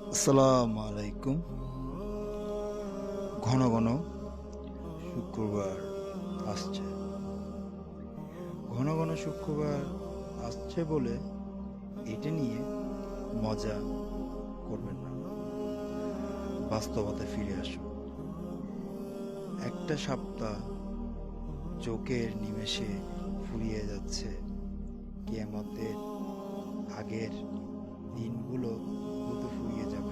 আসসালামু আলাইকুম। ঘন ঘন শুক্রবার আসছে। ঘন ঘন শুক্রবার আসছে বলে এটা নিয়ে মজা করবেন না। বাস্তবতায় ফিরে আসুন। একটা সপ্তাহ চোখের নিমেষে ফুরিয়ে যাচ্ছে। কিয়ামতের আগের দিনগুলো দ্রুত ফুরিয়ে যাবে।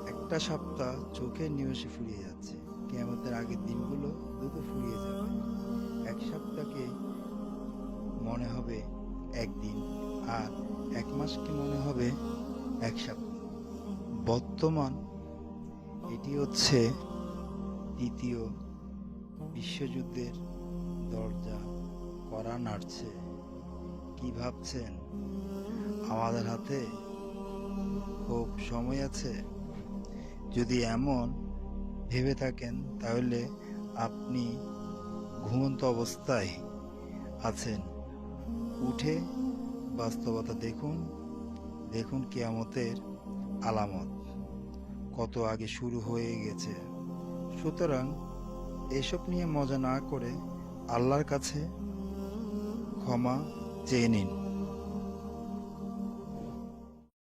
একটা সপ্তাহ চোখের নিমেষে ফুরিয়ে যাচ্ছে। কিয়ামতের আগের দিনগুলো দ্রুত ফুরিয়ে যাবে। এক সপ্তাহকে মনে হবে একদিন, আর এক মাসকে মনে হবে এক সপ্তাহ। বর্তমান এটি হচ্ছে দ্বিতীয় বিশ্বযুদ্ধের দরজা কড়া নাড়ছে। কি ভাবছেন আমাদের হাতে খুব সময় আছে? যদি এমন ভেবে থাকেন তাহলে আপনি ঘুমন্ত অবস্থায় আছেন। উঠে বাস্তবতা দেখুন। দেখুন কিয়ামতের আলামত কত আগে শুরু হয়ে গেছে। সুতরাং এসব নিয়ে মজা না করে আল্লাহর কাছে ক্ষমা চেয়ে নিন।